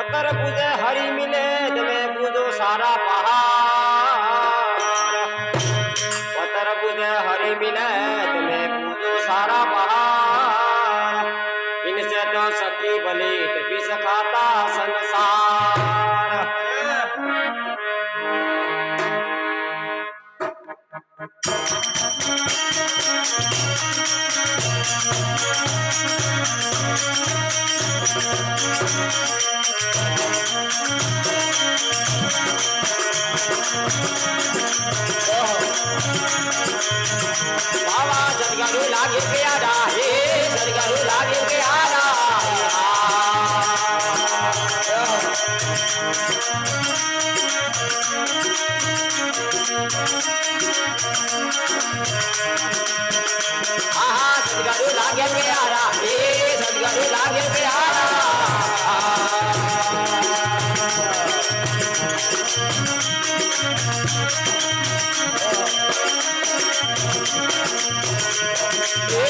पत्थर पूजे हरि मिले तुम्हें पूजो सारा पहाड़। पत्थर पूजे हरि मिले तुम्हें पूजो सारा पहाड़। इनसे तो सखी बली पिस खाता संसार। बाबा सदगुरु लागे प्यारा हे सदगुरु लागे प्यारा। सदगुरु लागे प्यारा हे सदगुरु लागे प्यारा।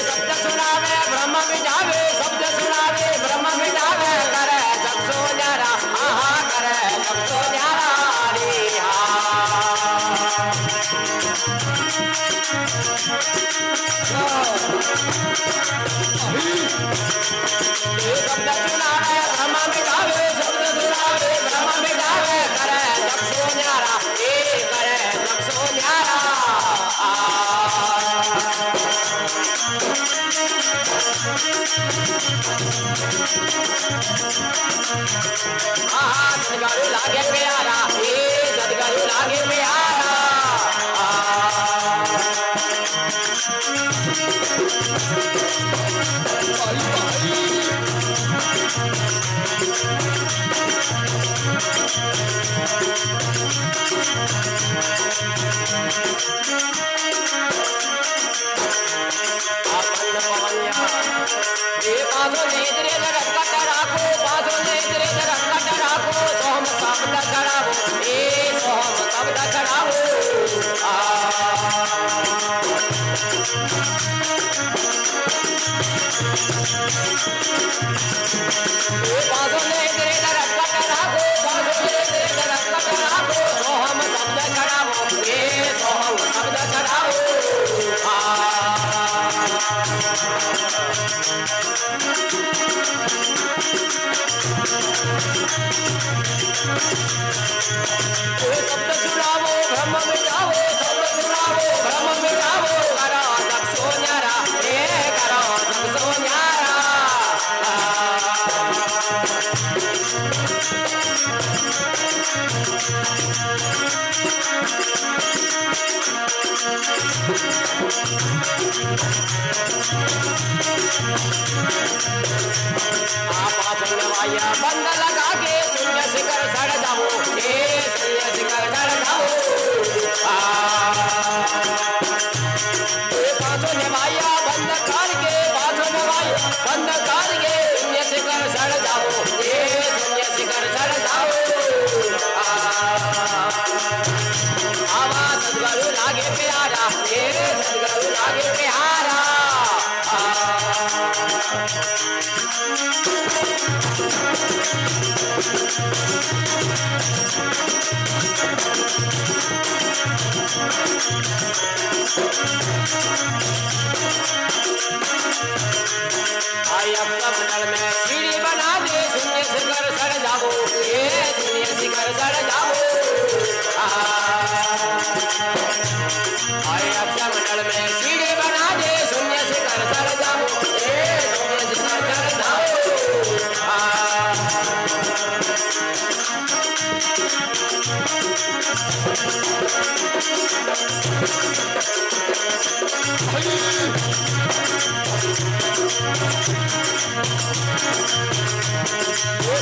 शब्द सुनावे ब्रह्म मिटावे शब्द सुनावे ब्रह्म मिटावे करे जग सो न्यारा आहा करे जग सो न्यारा रे शब्द सुनावे ब्रह्म मिटावे शब्द सुनावे ब्रह्म मिटावे करे जग सो न्यारा ए करे जग सो न्यारा। सदगुरु लागे प्यारा हे सदगुरु लागे प्यारा। बाजो नेत्रे जगत का टराको बाजो नेत्रे जगत का टराको सोम शब्द करावो ए सोम शब्द करावो। बाजो नेत्रे जगत का टराको बाजो नेत्रे जगत का टराको सोम शब्द करावो ए सोम शब्द करावो। शब्द सुनावो ब्रह्म मिटावो शब्द सुनावो ब्रह्म मिटावो करो जग सो न्यारा हे करो जग सो न्यारा। नवाया बंद लगा के शून्य शिखर चढ़ जाओ हे शून्य शिखर चढ़ जाओ। पाँचों नवाया बंद करके पाँचों नवाया बंद करके शून्य शिखर चढ़ जाओ हे शून्य शिखर चढ़ जाओ। आवाज सदगुरु लागे प्यारा हे सदगुरु लागे प्यारा। मंडल में सीढ़ी बना दे शून्य शिखर चढ़ जाओ ये शून्य शिखर चढ़ जाओ। मंडल में सीढ़ी बना दे शून्य शिखर चढ़ जाओ ये शून्य शिखर चढ़ जाओ।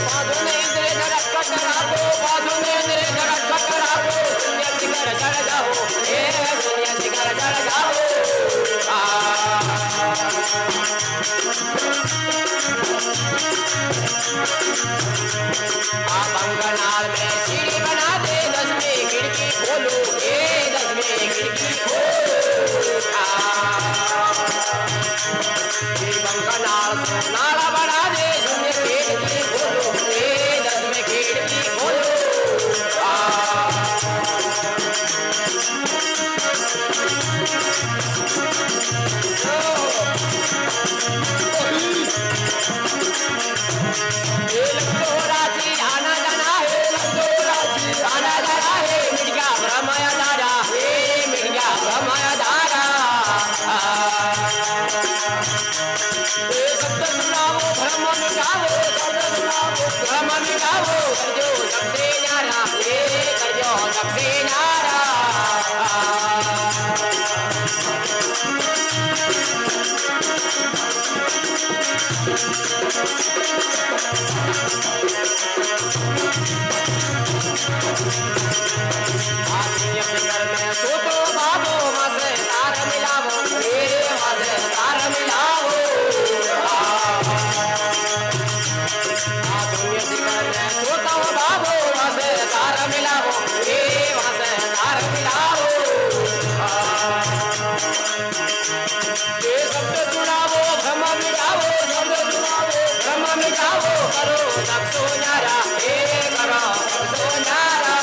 बाजू ने इंद्रे जगत का टराको बाजू ने इंद्रे जगत का टराको शून्य शिखर चढ़ जाओ हे शून्य शिखर चढ़ जाओ। अंगनाल में सीढ़ी बना दे 10वीं खिड़की खोलो हे 10वीं खिड़की खोलो। अंगनाल नाला बना दे शून्य खिड़की खोलो हे 10वीं શબ્દ સુનાવો ભ્રમ મિટાવો શબ્દ સુનાવો ભ્રમ મિટાવો કરજો જપસે ન્યારા કરજો જપસે सोतो बाबो मसे तार मिलावो रे मसे तार मिलावो आ दुनिया शिखर में सोतो बाबो मसे तार मिलावो रे मसे तार मिलावो ये शब्द सुनावो भ्रम मिटावो शब्द सुनावो भ्रम मिटावो करो नक्शो न्यारा हे करो नक्शो न्यारा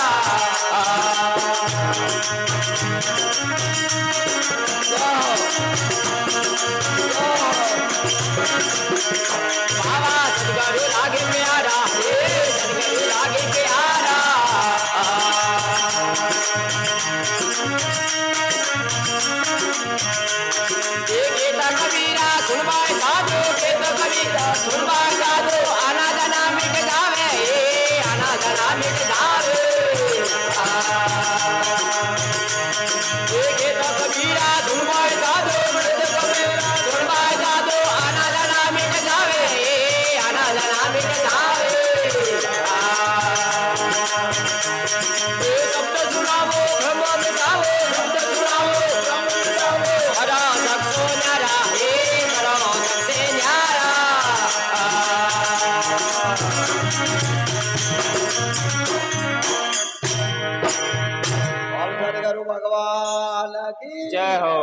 बाबा सदगुरु लागे प्यारा हे सदगुरु लागे प्यारा ये गीता कबीरा सुनवाए साधो गीता कबीरा सुनवाए साधो आना जाना मिट जावे हे आना जाना मिट जावे ये गीता कबीरा सुनवाए साधो गीता कबीरा सुनवाए साधो आना जाना मिट जावे हे आना जाना मिट जावे ये शब्द सुनावो भ्रम मिटावो शब्द सुनावो भ्रम मिटावो हरा नक्शो न्यारा हे करो नक्शे न्यारा भगवान की जय हो।